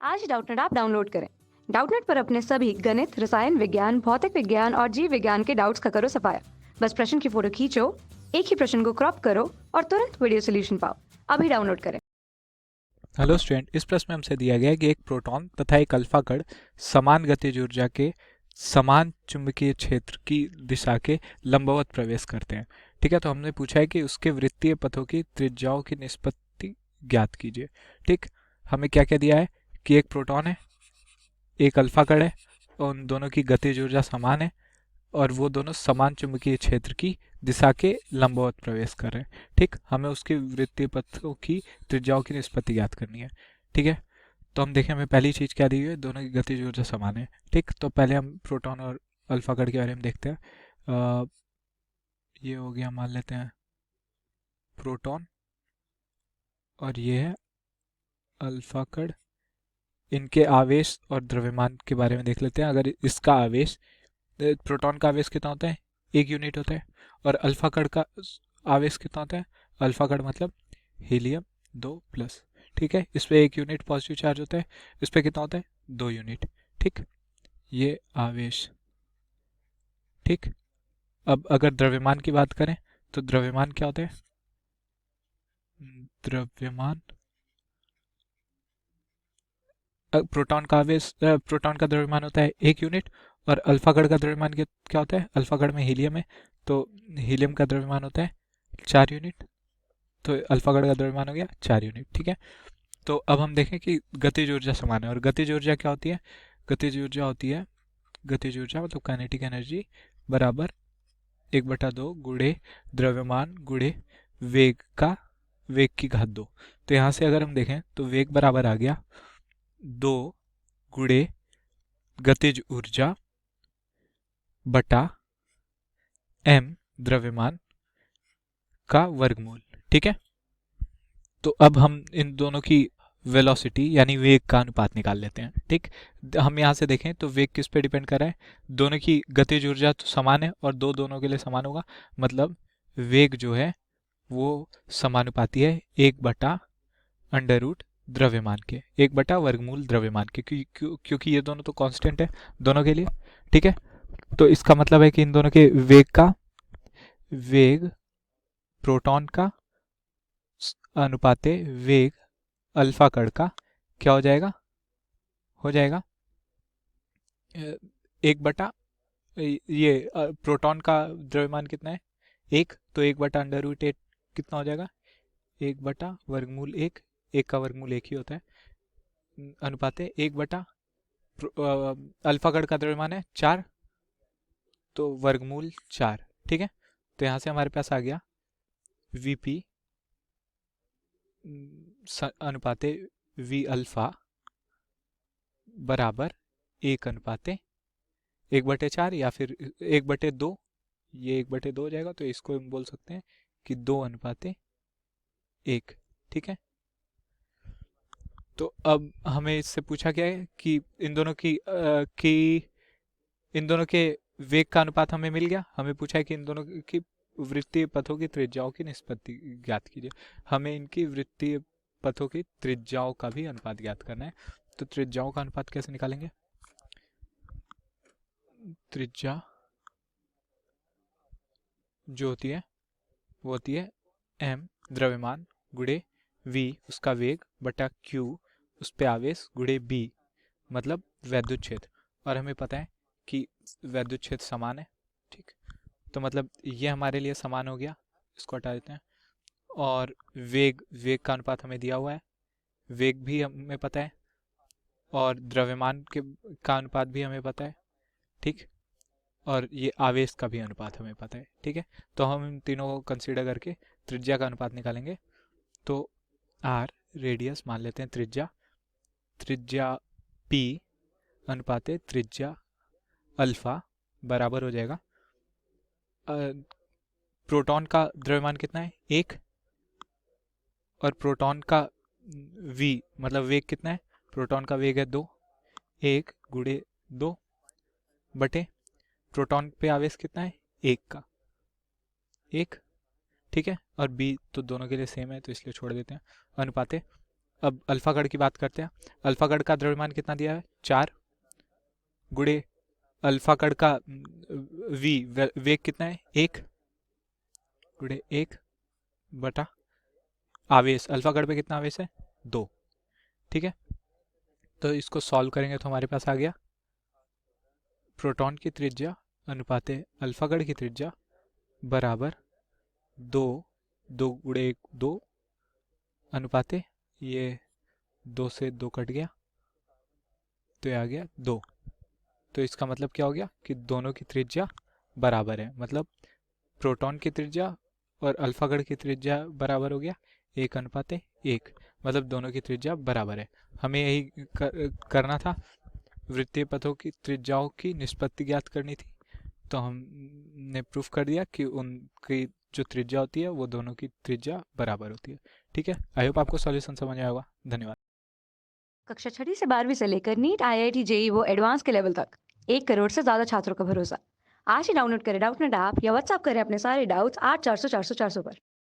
आज Doubtnut app download करें। Doubtnut पर अपने सभी गणित, रसायन विज्ञान, भौतिक विज्ञान और जीव विज्ञान के डाउट्स का करो सफाया। बस प्रश्न की फोटो खींचो, एक ही प्रश्न को क्रॉप करो और तुरंत वीडियो सोल्यूशन पाओ। अभी डाउनलोड करें। हेलो स्टूडेंट, इस प्रश्न में हमसे दिया गया है कि एक प्रोटॉन तथा एक अल्फा कण समान गतिज ऊर्जा के समान चुंबकीय क्षेत्र की दिशा के लंबवत प्रवेश करते हैं। ठीक है, तो हमने पूछा है कि उसके वृत्तीय पथों की त्रिज्याओं की निष्पत्ति ज्ञात कीजिए। ठीक, हमें क्या क्या दिया है कि एक प्रोटॉन है, एक अल्फा कण है और उन दोनों की गतिज ऊर्जा समान है और वो दोनों समान चुंबकीय क्षेत्र की दिशा के लंबवत प्रवेश कर रहे हैं। ठीक, हमें उसके वृत्तीय पथों की त्रिज्याओं की निष्पत्ति ज्ञात करनी है। ठीक है, तो हम देखें हमें पहली चीज़ क्या दी हुई है, दोनों की गतिज ऊर्जा समान है। ठीक, तो पहले हम प्रोटॉन और अल्फा कण के बारे में देखते हैं। ये हो गया, मान लेते हैं प्रोटॉन और ये है अल्फा कण। इनके आवेश और द्रव्यमान के बारे में देख लेते हैं। अगर इसका आवेश, प्रोटॉन का आवेश कितना होता है, 1 यूनिट होता है। और अल्फा कण का आवेश कितना होता है, अल्फा कण मतलब हीलियम 2+। ठीक है, इस पे 1 यूनिट पॉजिटिव चार्ज होता है, इस पे कितना होता है, 2 यूनिट। ठीक, ये आवेश। ठीक, अब अगर द्रव्यमान की बात करें तो द्रव्यमान क्या होता है, द्रव्यमान प्रोटॉन का आवेश, प्रोटॉन का द्रव्यमान होता है 1 यूनिट और अल्फा कण का द्रव्यमान क्या होता है, अल्फा कण में हीलियम है तो हीलियम का द्रव्यमान होता है 4 यूनिट। तो अल्फा कण का द्रव्यमान हो गया 4 यूनिट। ठीक है, तो अब हम देखें कि गतिज ऊर्जा समान है। और गतिज ऊर्जा क्या होती है, गतिज ऊर्जा होती है, गतिज ऊर्जा मतलब काइनेटिक एनर्जी बराबर 1/2 गुणे द्रव्यमान गुणे वेग का, वेग की घात 2। तो यहाँ से अगर हम देखें तो वेग बराबर आ गया 2 गुणे गतिज ऊर्जा बटा m द्रव्यमान का वर्गमूल। ठीक है, तो अब हम इन दोनों की वेलोसिटी यानी वेग का अनुपात निकाल लेते हैं। ठीक, हम यहाँ से देखें तो वेग किस पे डिपेंड कर रहा है, दोनों की गतिज ऊर्जा तो समान है और दोनों के लिए समान होगा, मतलब वेग जो है वो समानुपाती है 1/√, द्रव्यमान के 1/वर्गमूल द्रव्यमान के, क्योंकि ये दोनों तो कांस्टेंट है दोनों के लिए। ठीक है, तो इसका मतलब है कि इन दोनों के वेग प्रोटॉन का अनुपाते वेग अल्फा कण का क्या हो जाएगा, हो जाएगा 1/, ये प्रोटॉन का द्रव्यमान कितना है 1, तो 1/√8 कितना हो जाएगा, 1/वर्गमूल 1, 1 का वर्गमूल 1 ही होता है, अनुपाते 1/, अल्फा कण का द्रव्यमान है 4 तो वर्गमूल 4। ठीक है, तो यहाँ से हमारे पास आ गया वीपी अनुपाते वी अल्फा बराबर 1/1/4 या फिर 1/2। ये 1/2 हो जाएगा, तो इसको हम बोल सकते हैं कि 2/1। ठीक है, तो अब हमें इससे पूछा गया है कि इन दोनों के वेग का अनुपात हमें मिल गया। हमें पूछा है कि इन दोनों की वृत्तीय पथों की त्रिज्याओं की निष्पत्ति ज्ञात कीजिए। हमें इनकी वृत्तीय पथों की त्रिज्याओं का भी अनुपात ज्ञात करना है। तो त्रिज्याओं का अनुपात कैसे निकालेंगे, त्रिज्या जो होती है वो होती है m द्रव्यमान गुणे v उसका वेग बटा q उस पे आवेश गुणे b मतलब वैद्युत क्षेत्र। और हमें पता है कि वैद्युत क्षेत्र समान है। ठीक, तो मतलब ये हमारे लिए समान हो गया, इसको हटा देते हैं। और वेग का अनुपात हमें दिया हुआ है, वेग भी हमें पता है और द्रव्यमान के का अनुपात भी हमें पता है। ठीक, और ये आवेश का भी अनुपात हमें पता है। ठीक है, तो हम इन तीनों को कंसीडर करके त्रिज्या का अनुपात निकालेंगे। तो आर रेडियस मान लेते हैं त्रिज्या, त्रिज्या पी अनुपाते त्रिज्या अल्फा बराबर हो जाएगा, प्रोटॉन का द्रव्यमान कितना है 1 और प्रोटॉन का v मतलब वेग कितना है, प्रोटॉन का वेग है 2, 1 गुणे 2 बटे प्रोटॉन पे आवेश कितना है 1 का 1। ठीक है, और b तो दोनों के लिए सेम है तो इसलिए छोड़ देते हैं, अनुपाते अब अल्फागढ़ की बात करते हैं। अल्फागढ़ का द्रव्यमान कितना दिया है? 4 गुणे अल्फागढ़ का वेग कितना है? 1 गुणे 1 बटा आवेश। अल्फागढ़ पे कितना आवेश है? 2। ठीक है, तो इसको सॉल्व करेंगे तो हमारे पास आ गया प्रोटॉन की त्रिज्या अनुपाते अल्फागढ़ की त्रिज्या बराबर 2, 2 गुणे 1 2 अनुपाते ये 2 से 2 कट गया तो ये आ गया 2। तो इसका मतलब क्या हो गया कि दोनों की त्रिज्या बराबर है, मतलब प्रोटॉन की त्रिज्या और अल्फागढ़ की त्रिज्या बराबर हो गया 1:1, मतलब दोनों की त्रिज्या बराबर है। हमें यही करना था, वृत्तीय पथों की त्रिज्याओं की निष्पत्ति ज्ञात करनी थी, तो हमने प्रूफ कर दिया कि उनकी जो त्रिज्या होती है वो दोनों की त्रिज्या बराबर होती है। ठीक है, आई होप आपको सॉल्यूशन समझ आया होगा। धन्यवाद। कक्षा 6वीं से 12वीं से लेकर नीट, IIT, JEE वो एडवांस के लेवल तक 1 करोड़ से ज़्यादा छात्रों का भरोसा। आज ही डाउनलोड करें डाउटनेट ऐप या व्हाट्सएप करें अपने सारे डाउट्स 8400 400 400 पर।